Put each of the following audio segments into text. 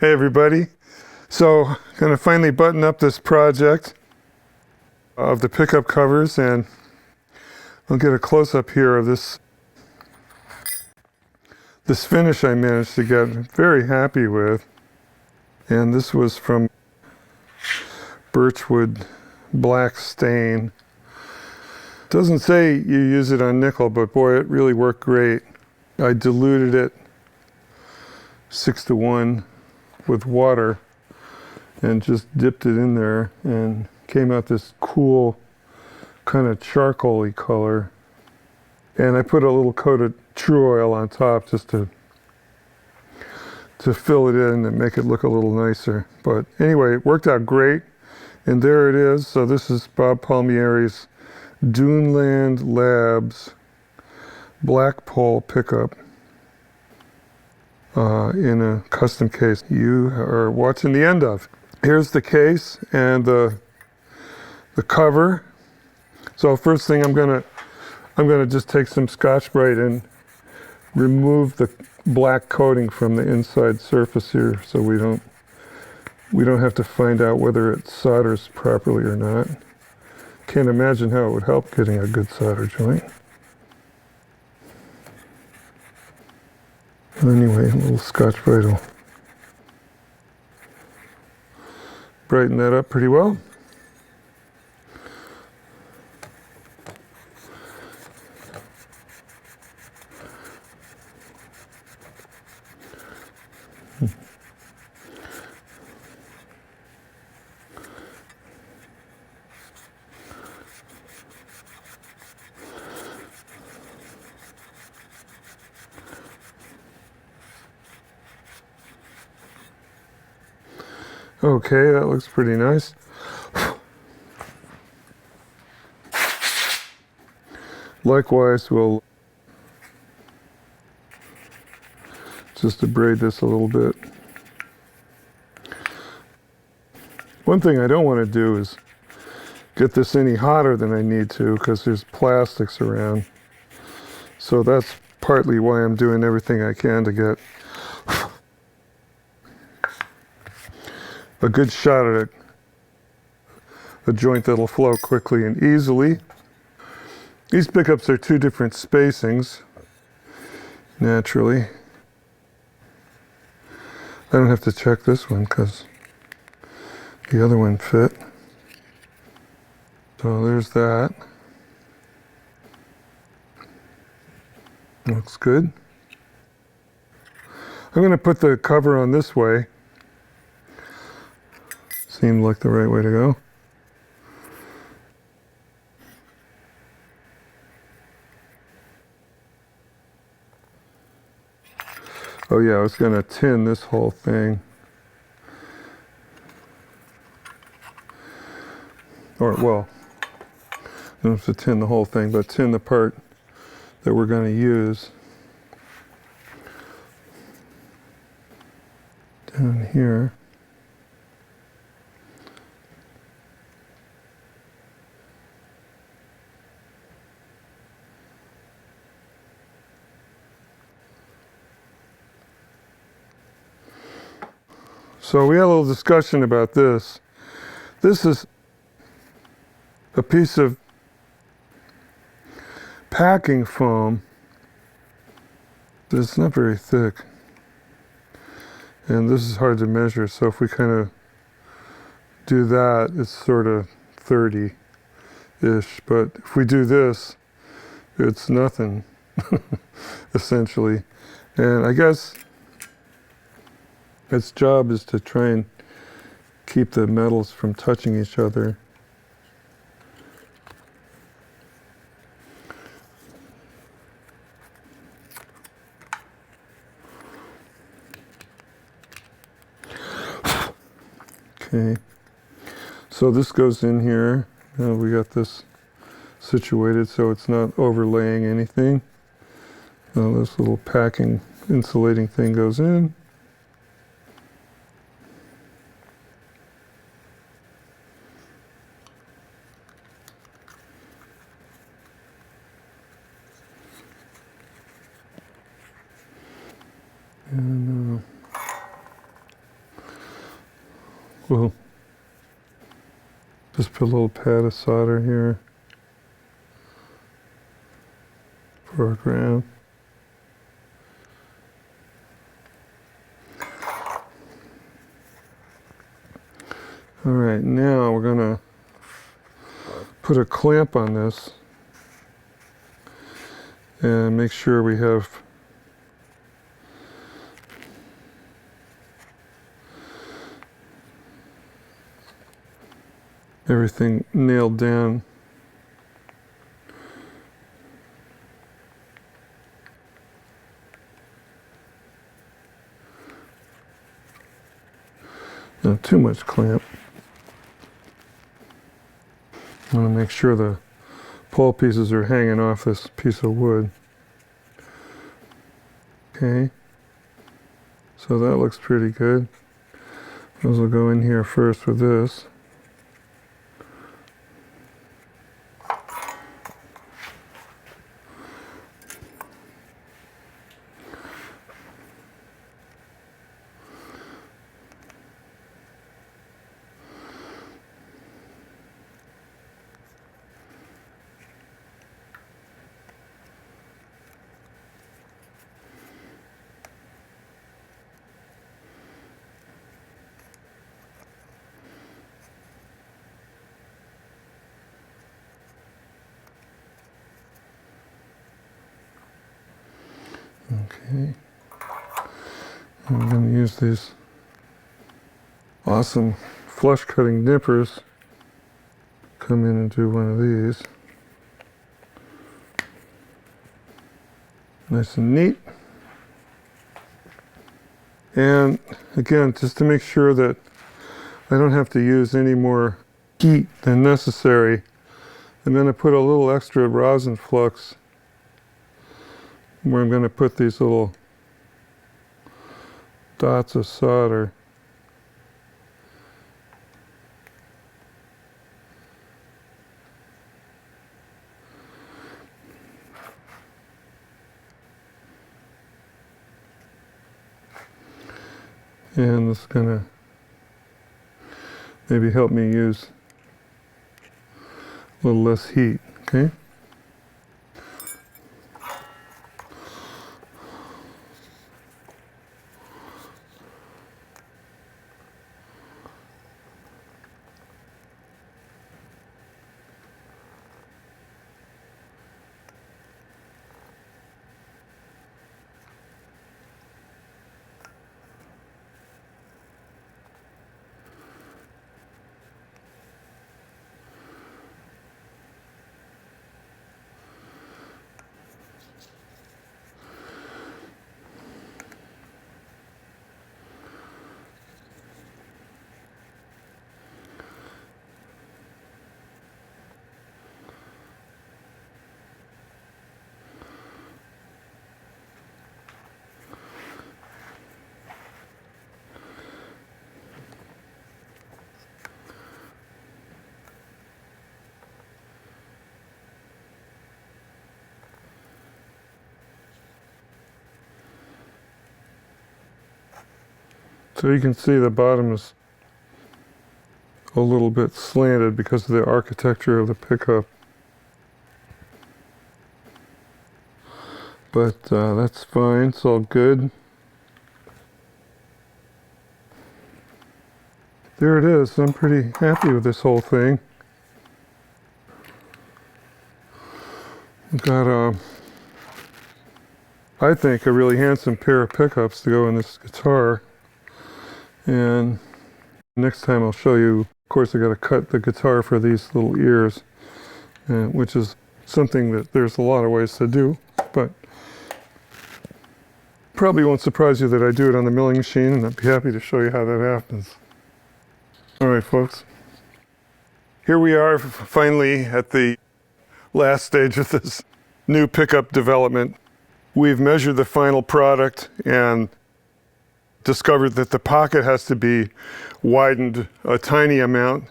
Hey everybody. So I'm going to finally button up this project of the pickup covers, and I'll get a close-up here of this finish I managed to get. I'm very happy with. And this was from Birchwood Black Stain. Doesn't say you use it on nickel, but boy, it really worked great. I diluted it 6-to-1 with water and just dipped it in there and came out this cool kind of charcoal-y color. And I put a little coat of True Oil on top just to fill it in and make it look a little nicer. But anyway, it worked out great. And there it is. So this is Bob Palmieri's Duneland Labs Black Pole pickup in a custom case you are watching the end of. Here's the case and the cover. So first thing I'm gonna just take some Scotch-Brite and remove the black coating from the inside surface here, so we don't have to find out whether it solders properly or not. Can't imagine how it would help getting a good solder joint. Anyway, a little Scotch-Brite will brighten that up pretty well. Okay, that looks pretty nice. Likewise, we'll just abrade this a little bit. One thing I don't want to do is get this any hotter than I need to, because there's plastics around. So that's partly why I'm doing everything I can to get a good shot at a joint that'll flow quickly and easily. These pickups are two different spacings, naturally. I don't have to check this one because the other one fit. So there's that. Looks good. I'm going to put the cover on this way. Seemed like the right way to go. Oh yeah, I was going to tin this whole thing. Or, well, I don't have to tin the whole thing, but tin the part that we're going to use. Down here. So we had a little discussion about this. This is a piece of packing foam that's not very thick. And this is hard to measure, so if we kind of do that, it's sort of 30-ish. But if we do this, it's nothing, essentially. And I guess its job is to try and keep the metals from touching each other. Okay, so this goes in here. Now we got this situated so it's not overlaying anything. Now this little packing insulating thing goes in. And we'll just put a little pad of solder here for our ground. All right, now we're gonna put a clamp on this and make sure we have everything nailed down. Not too much clamp. I want to make sure the pole pieces are hanging off this piece of wood. Okay, so that looks pretty good. Those will go in here first with this. Okay, I'm going to use these awesome flush cutting nippers. Come in and do one of these. Nice and neat. And again, just to make sure that I don't have to use any more heat than necessary, I'm going to put a little extra rosin flux where I'm going to put these little dots of solder. And this is going to maybe help me use a little less heat, okay? So you can see the bottom is a little bit slanted because of the architecture of the pickup. But that's fine, it's all good. There it is, I'm pretty happy with this whole thing. We've got I think a really handsome pair of pickups to go in this guitar. And next time I'll show you, of course I got to cut the guitar for these little ears, which is something that there's a lot of ways to do, but probably won't surprise you that I do it on the milling machine, and I'd be happy to show you how that happens. All right, folks. Here we are finally at the last stage of this new pickup development. We've measured the final product and discovered that the pocket has to be widened a tiny amount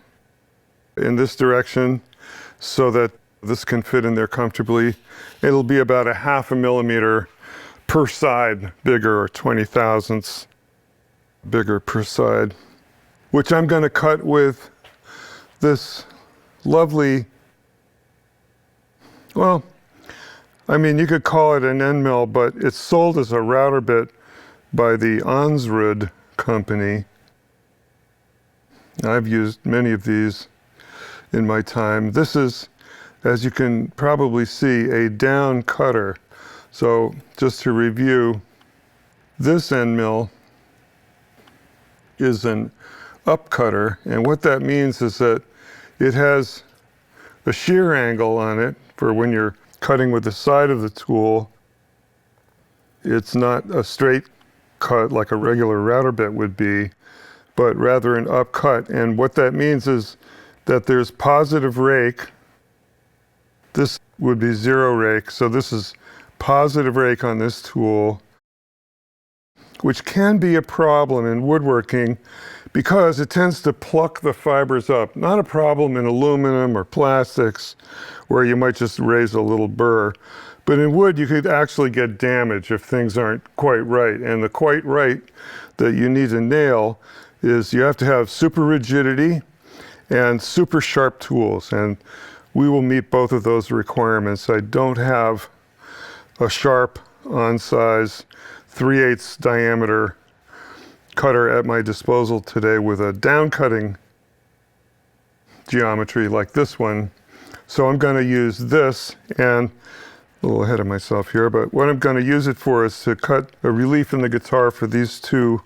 in this direction so that this can fit in there comfortably. It'll be about a 0.5 millimeter per side bigger, or 20 thousandths bigger per side. which I'm going to cut with this lovely, well, I mean, you could call it an end mill, but it's sold as a router bit by the Ansrud company. I've used many of these in my time. This is, as you can probably see, a down cutter. So just to review, this end mill is an up cutter, and what that means is that it has a shear angle on it for when you're cutting with the side of the tool. It's not a straight cut like a regular router bit would be, but rather an up cut. And what that means is that there's positive rake. This would be zero rake, so this is positive rake on this tool, which can be a problem in woodworking because it tends to pluck the fibers up. Not a problem in aluminum or plastics where you might just raise a little burr, but in wood you could actually get damage if things aren't quite right. And the quite right that you need to nail is you have to have super rigidity and super sharp tools, and we will meet both of those requirements. I don't have a sharp on size 3/8 diameter cutter at my disposal today with a down cutting geometry like this one. So I'm going to use this, and a little ahead of myself here, but what I'm going to use it for is to cut a relief in the guitar for these two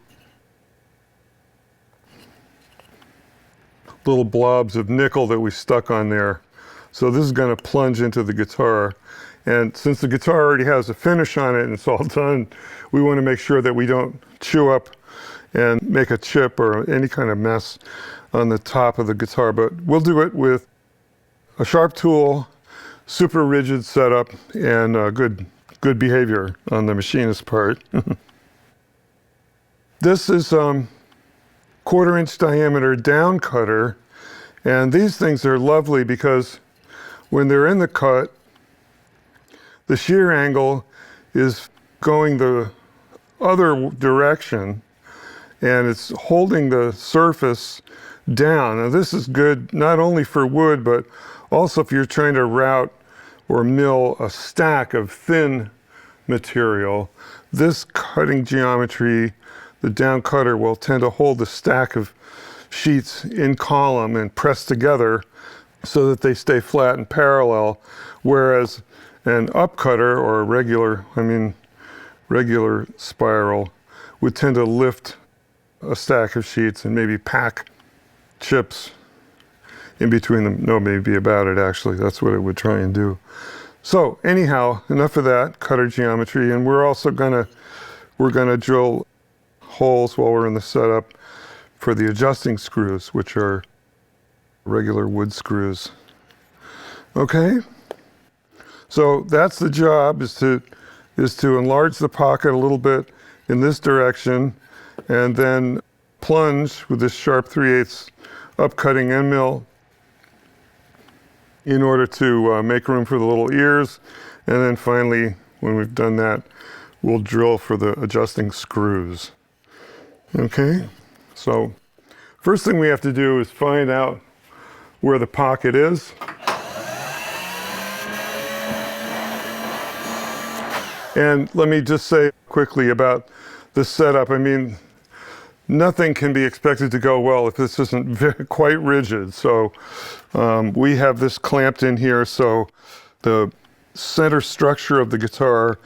little blobs of nickel that we stuck on there. So this is going to plunge into the guitar. And since the guitar already has a finish on it and it's all done, we want to make sure that we don't chew up and make a chip or any kind of mess on the top of the guitar. But we'll do it with a sharp tool, super rigid setup, and good behavior on the machinist's part. This is 1/4 inch diameter down cutter, and these things are lovely because when they're in the cut, the shear angle is going the other direction, and it's holding the surface down. Now this is good not only for wood, but also if you're trying to route or mill a stack of thin material. This cutting geometry, the down cutter, will tend to hold the stack of sheets in column and press together so that they stay flat and parallel, whereas an up cutter or a regular spiral would tend to lift a stack of sheets and maybe pack chips in between them. No, maybe about it actually. That's what it would try and do. So anyhow, enough of that cutter geometry, and we're also gonna drill holes while we're in the setup for the adjusting screws, which are regular wood screws. Okay, so that's the job, is to enlarge the pocket a little bit in this direction, and then plunge with this sharp 3/8 upcutting end mill in order to make room for the little ears. And then finally, when we've done that, we'll drill for the adjusting screws. Okay, so first thing we have to do is find out where the pocket is. And let me just say quickly about the setup. I mean, nothing can be expected to go well if this isn't quite rigid. So we have this clamped in here, so the center structure of the guitar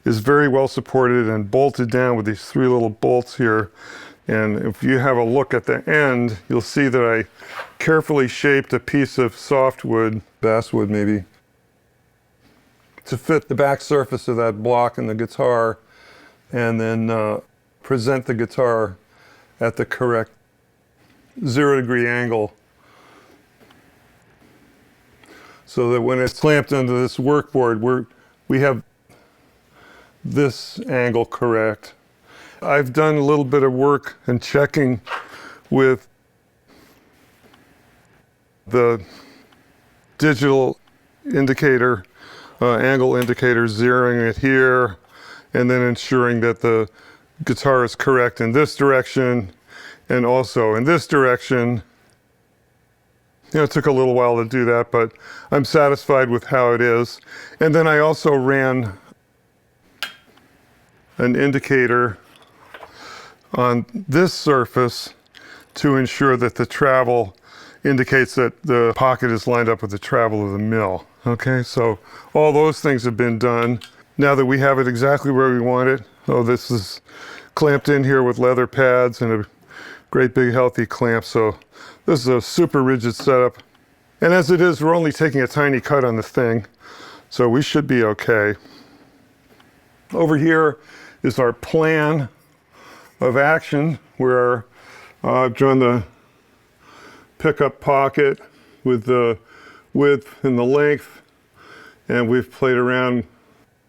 is very well supported and bolted down with these 3 little bolts here. And if you have a look at the end, you'll see that I carefully shaped a piece of softwood, basswood maybe, to fit the back surface of that block in the guitar, and then present the guitar at the correct 0-degree angle, so that when it's clamped onto this workboard, we have this angle correct. I've done a little bit of work and checking with the digital indicator, angle indicator, zeroing it here, and then ensuring that the guitar is correct in this direction, and also in this direction. It took a little while to do that, but I'm satisfied with how it is. And then I also ran an indicator on this surface to ensure that the travel indicates that the pocket is lined up with the travel of the mill. Okay, so all those things have been done. Now that we have it exactly where we want it, this is clamped in here with leather pads and a great big healthy clamp. So this is a super rigid setup. And as it is, we're only taking a tiny cut on the thing, so we should be okay. Over here is our plan of action, where I've drawn the pickup pocket with the width and the length, and we've played around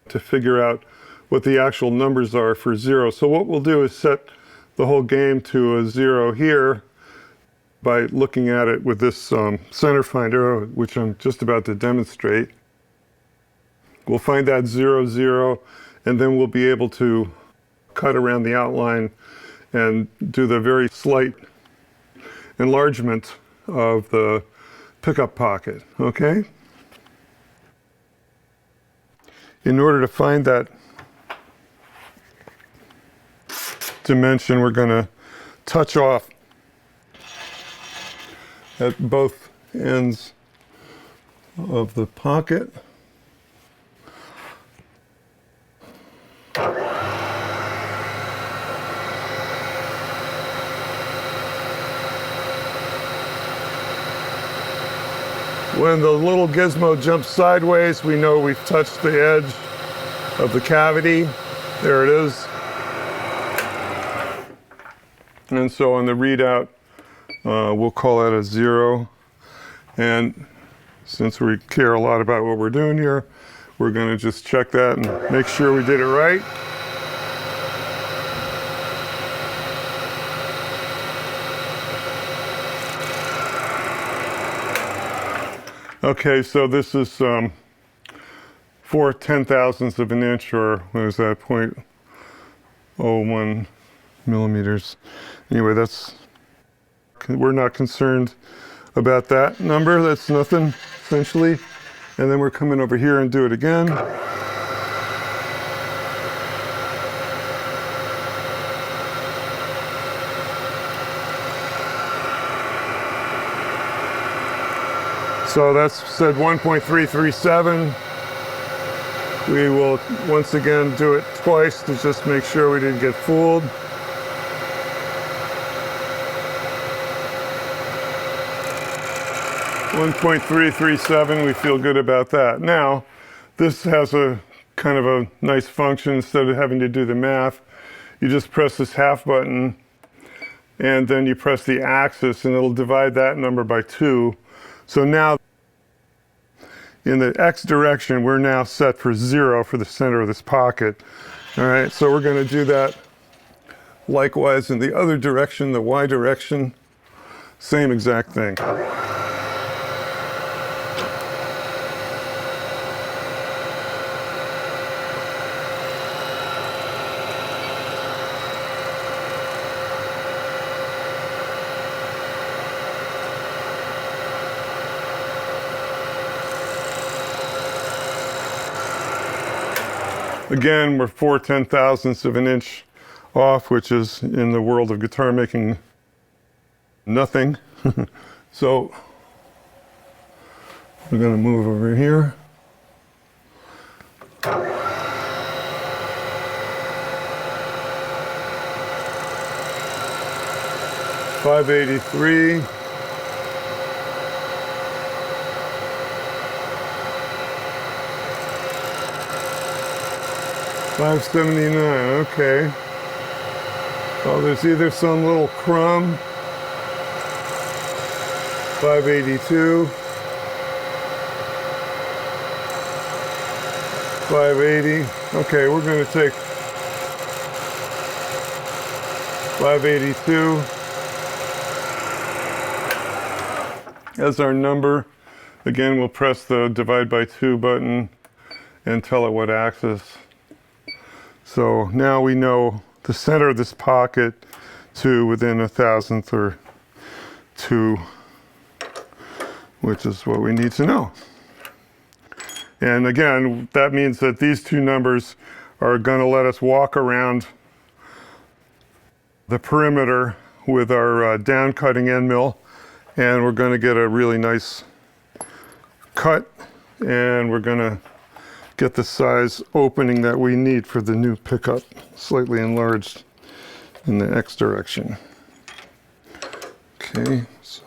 to figure out what the actual numbers are for 0. So what we'll do is set the whole game to a 0 here by looking at it with this center finder, which I'm just about to demonstrate. We'll find that 0, 0, and then we'll be able to cut around the outline and do the very slight enlargement of the pickup pocket, okay? In order to find that dimension, we're going to touch off at both ends of the pocket. When the little gizmo jumps sideways, we know we've touched the edge of the cavity. There it is. And so on the readout, we'll call that a 0. And since we care a lot about what we're doing here, we're going to just check that and make sure we did it right. Okay, so this is 4/10,000ths of an inch, or what is that, 0.01 millimeters. Anyway, we're not concerned about that number. That's nothing, essentially. And then we're coming over here and do it again. So that's said 1.337. We will once again do it twice to just make sure we didn't get fooled. .337, we feel good about that. Now, this has a kind of a nice function. Instead of having to do the math, you just press this half button, and then you press the axis, and it'll divide that number by 2. So now, in the X direction, we're now set for 0 for the center of this pocket. All right, so we're going to do that likewise in the other direction, the Y direction. Same exact thing. Again, we're 4/10,000ths of an inch off, which is, in the world of guitar making, nothing. So we're going to move over here. .583. .579, okay. Well, there's either some little crumb. .582. .580. Okay, we're going to take .582 as our number. Again, we'll press the divide by 2 button and tell it what axis. So now we know the center of this pocket to within a thousandth or two, which is what we need to know. And again, that means that these two numbers are going to let us walk around the perimeter with our down cutting end mill, and we're going to get a really nice cut, and we're going to get the size opening that we need for the new pickup, slightly enlarged in the X direction. Okay, so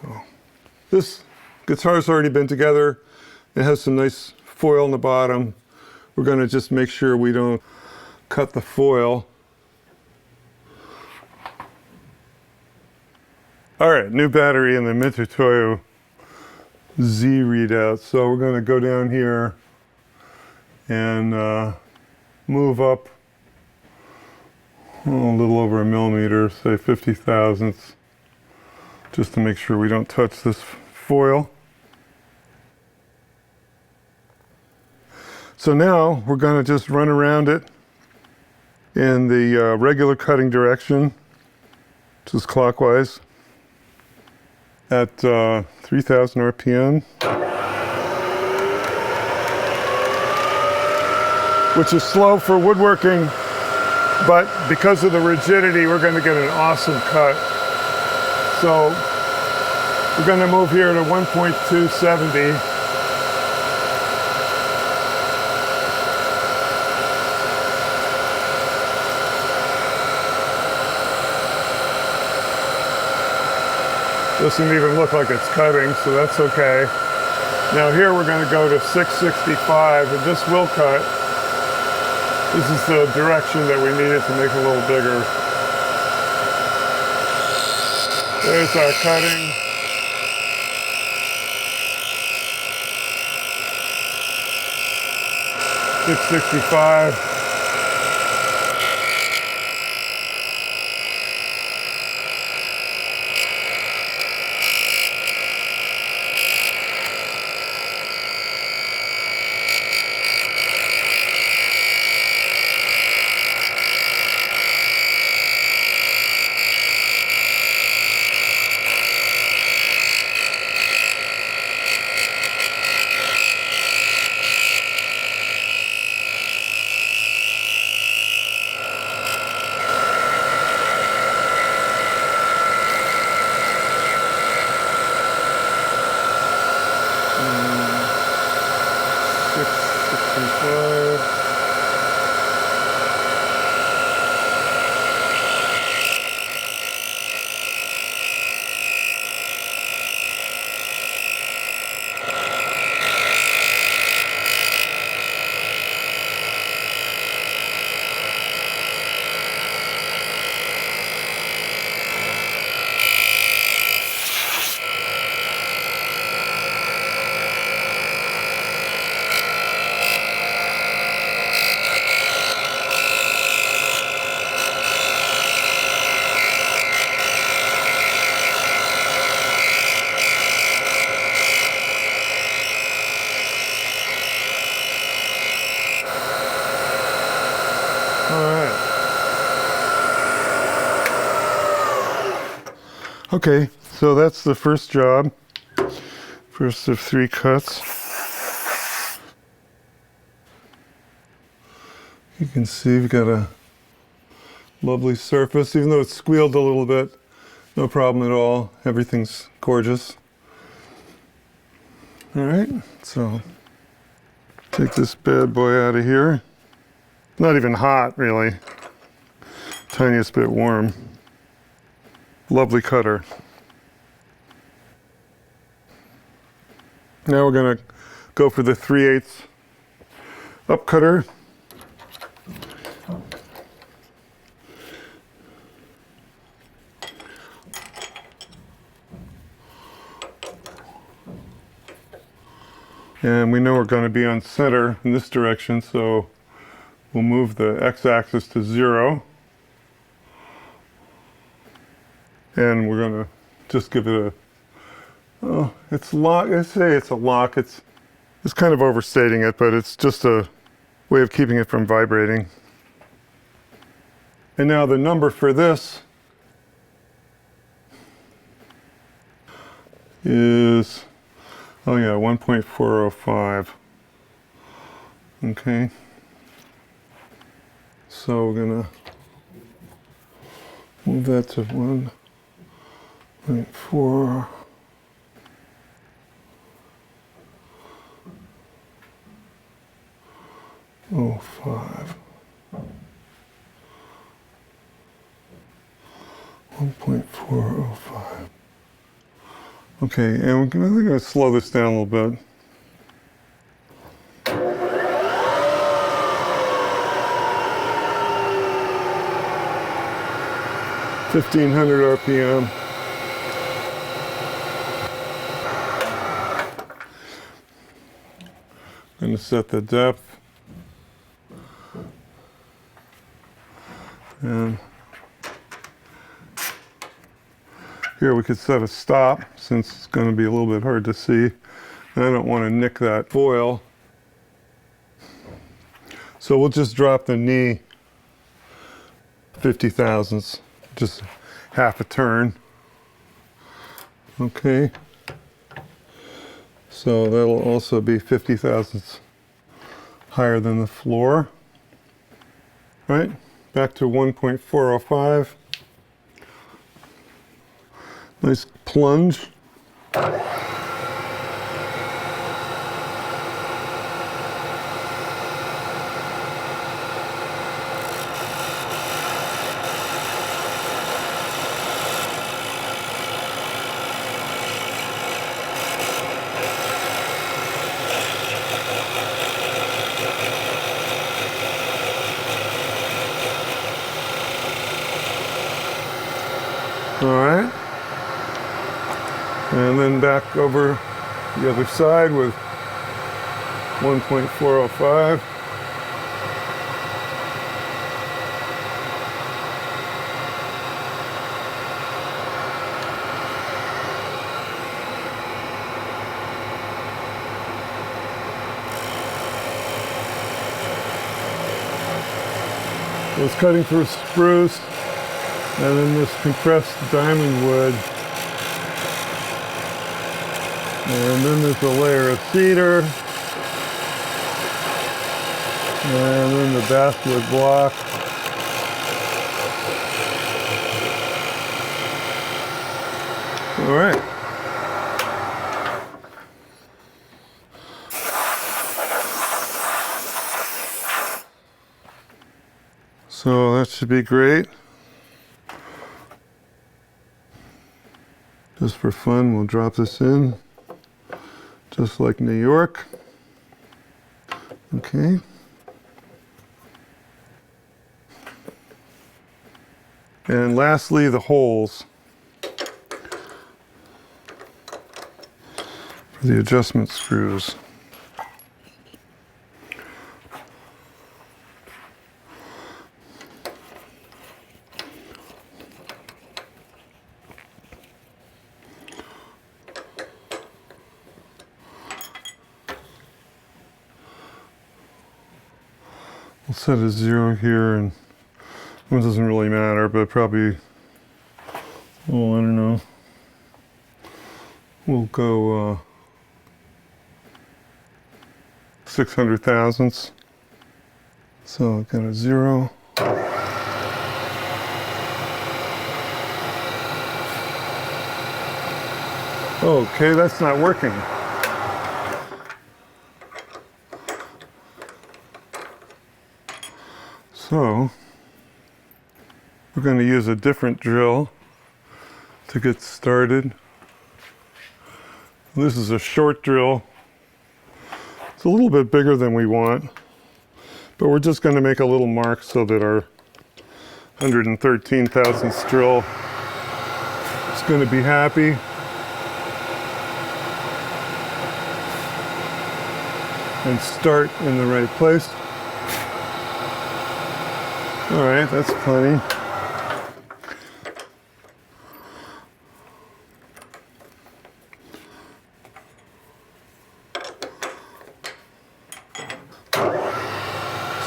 this guitar's already been together. It has some nice foil on the bottom. We're going to just make sure we don't cut the foil. All right, new battery in the Mitutoyo Z readout. So we're going to go down here and move up a little over a millimeter, say 50 thousandths, just to make sure we don't touch this foil. So now we're going to just run around it in the regular cutting direction, which is clockwise, at 3,000 RPM, which is slow for woodworking, but because of the rigidity, we're going to get an awesome cut. So we're going to move here to 1.270. Doesn't even look like it's cutting, so that's okay. Now here we're going to go to 665, and this will cut. This is the direction that we need it to make a little bigger. There's our cutting. $665. Okay, so that's the first job. First of 3 cuts. You can see we've got a lovely surface, even though it's squealed a little bit. No problem at all. Everything's gorgeous. All right, so take this bad boy out of here. Not even hot, really. Tiniest bit warm. Lovely cutter. Now we're going to go for the 3/8 up cutter. And we know we're going to be on center in this direction, so we'll move the x-axis to 0. And we're going to just give it a, oh, it's lock. I say it's a lock. It's kind of overstating it, but it's just a way of keeping it from vibrating. And now the number for this is, oh yeah, 1.405. Okay. So we're gonna move that to 1.4. Oh, 5. 1.405. Okay, and we're going to slow this down a little bit. (1500 RPM). I'm going to set the depth. And here we could set a stop, since it's going to be a little bit hard to see. And I don't want to nick that foil. So we'll just drop the knee 50 thousandths, just half a turn. Okay. So that'll also be 50 thousandths higher than the floor. Right, back to 1.405. Nice plunge. All right, and then back over the other side with 1.405. I was cutting through spruce, and then this compressed diamond wood. And then there's a layer of cedar. And then the basswood block. All right. So that should be great. Just for fun, we'll drop this in, just like New York. Okay. And lastly, the holes for the adjustment screws. We'll set a 0 here, and it doesn't really matter, but probably, oh, I don't know. We'll go 600 thousandths. So I've got a 0. Okay, that's not working. So we're going to use a different drill to get started. This is a short drill. It's a little bit bigger than we want, but we're just going to make a little mark so that our 113 thousandths drill is going to be happy. And start in the right place. All right, that's plenty.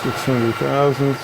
$600 thousandths.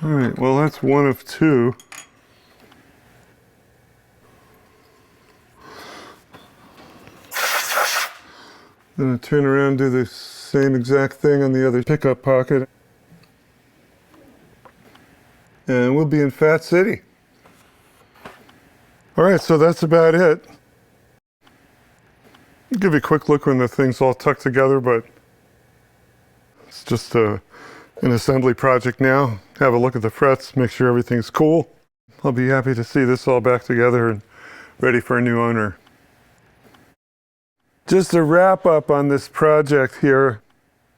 All right, well, that's one of two. Then I turn around and do the same exact thing on the other pickup pocket. And we'll be in Fat City. All right, so that's about it. I'll give you a quick look when the thing's all tucked together, but it's just an assembly project now. Have a look at the frets, make sure everything's cool. I'll be happy to see this all back together and ready for a new owner. Just a wrap up on this project here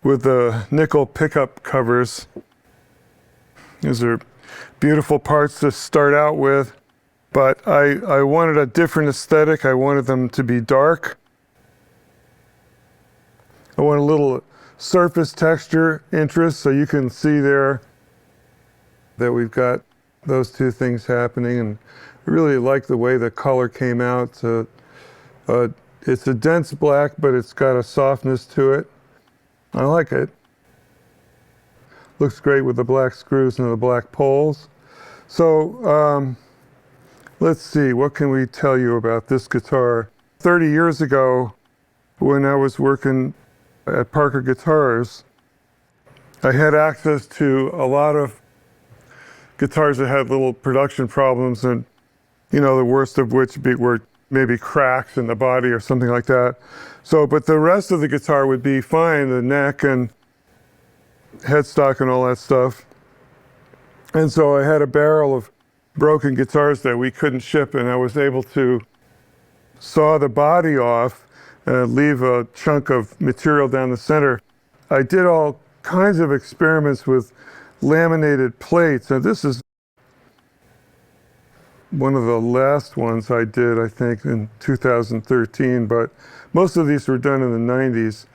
with the nickel pickup covers. These are beautiful parts to start out with, but I wanted a different aesthetic. I wanted them to be dark. I want a little surface texture interest, so you can see there that we've got those two things happening, and I really like the way the color came out. It's a dense black, but it's got a softness to it. I like it. Looks great with the black screws and the black poles. So let's see, what can we tell you about this guitar? 30 years ago, when I was working at Parker Guitars, I had access to a lot of guitars that had little production problems, and the worst of which were maybe cracks in the body or something like that. So, but the rest of the guitar would be fine, the neck and headstock and all that stuff. And so I had a barrel of broken guitars that we couldn't ship, and I was able to saw the body off and leave a chunk of material down the center. I did all kinds of experiments with laminated plates, and this is one of the last ones I did, I think, in 2013, but most of these were done in the 90s.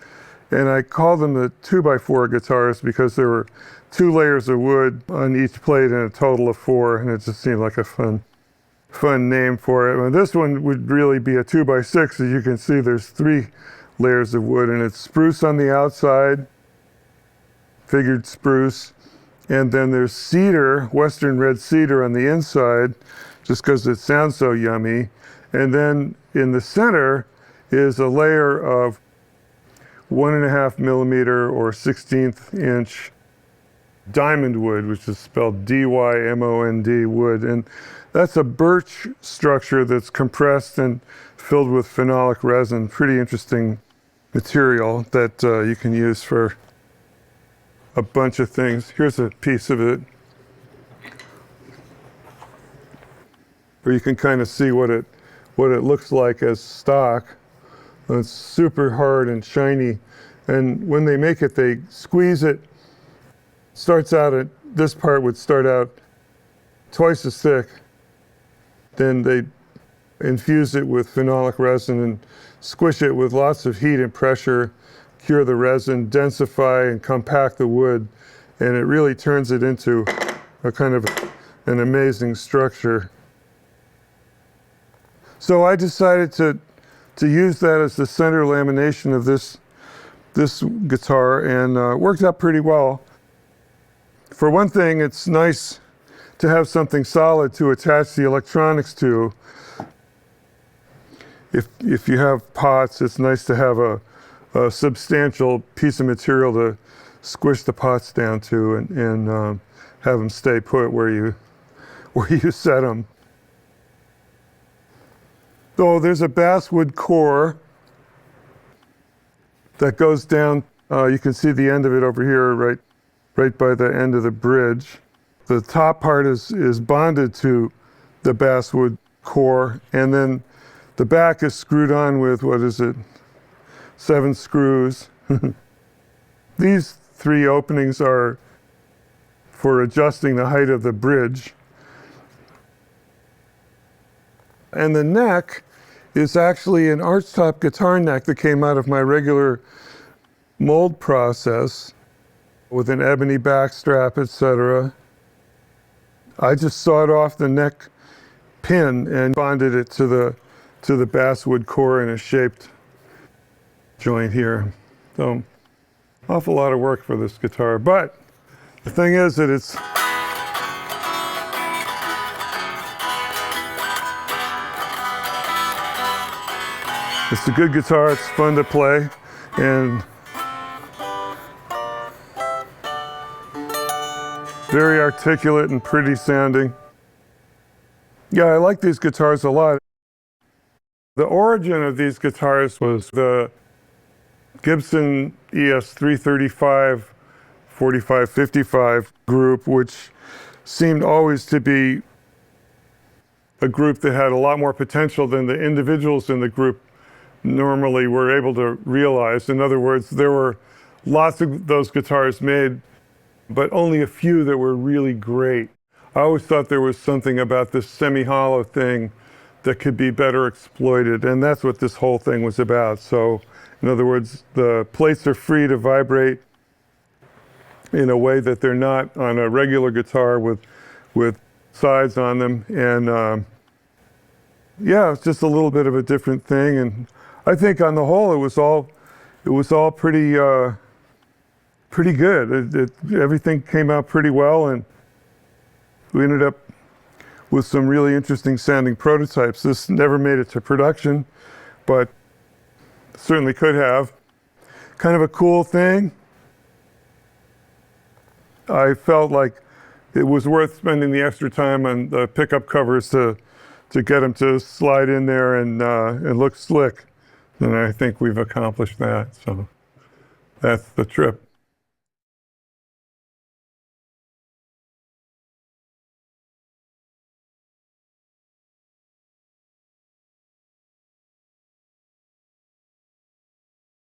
And I called them the 2x4 guitars because there were 2 layers of wood on each plate and a total of 4, and it just seemed like a fun name for it. And this one would really be a 2x6. As you can see, there's 3 layers of wood, and it's spruce on the outside, figured spruce, and then there's cedar, western red cedar on the inside, just because it sounds so yummy. And then in the center is a layer of 1.5 millimeter or 16th inch diamond wood, which is spelled D-Y-M-O-N-D wood. And that's a birch structure that's compressed and filled with phenolic resin. Pretty interesting material that you can use for a bunch of things. Here's a piece of it, where you can kind of see what it looks like as stock. It's super hard and shiny, and when they make it, they squeeze it. This part would start out twice as thick. Then they infuse it with phenolic resin and squish it with lots of heat and pressure, cure the resin, densify and compact the wood, and it really turns it into a kind of an amazing structure. So I decided to use that as the center lamination of this guitar, and worked out pretty well. For one thing, it's nice to have something solid to attach the electronics to. If you have pots, it's nice to have a substantial piece of material to squish the pots down to, and have them stay put where you set them. So there's a basswood core that goes down. You can see the end of it over here, right by the end of the bridge. The top part is bonded to the basswood core, and then the back is screwed on with, 7 screws. These 3 openings are for adjusting the height of the bridge. And the neck is actually an archtop guitar neck that came out of my regular mold process with an ebony backstrap, etc. I just sawed off the neck pin and bonded it to the basswood core in a shaped joint here. So, awful lot of work for this guitar, but the thing is that It's a good guitar, it's fun to play, and very articulate and pretty sounding. Yeah, I like these guitars a lot. The origin of these guitars was the Gibson ES 335 4555 group, which seemed always to be a group that had a lot more potential than the individuals in the group normally were able to realize. In other words, there were lots of those guitars made, but only a few that were really great. I always thought there was something about this semi-hollow thing that could be better exploited, and that's what this whole thing was about. So, in other words, the plates are free to vibrate in a way that they're not on a regular guitar with sides on them, and yeah, it's just a little bit of a different thing. And I think on the whole, it was all pretty good. Everything came out pretty well, and we ended up with some really interesting sounding prototypes. This never made it to production, but certainly could have. Kind of a cool thing. I felt like it was worth spending the extra time on the pickup covers to get them to slide in there and look slick. And I think we've accomplished that. So that's the trip.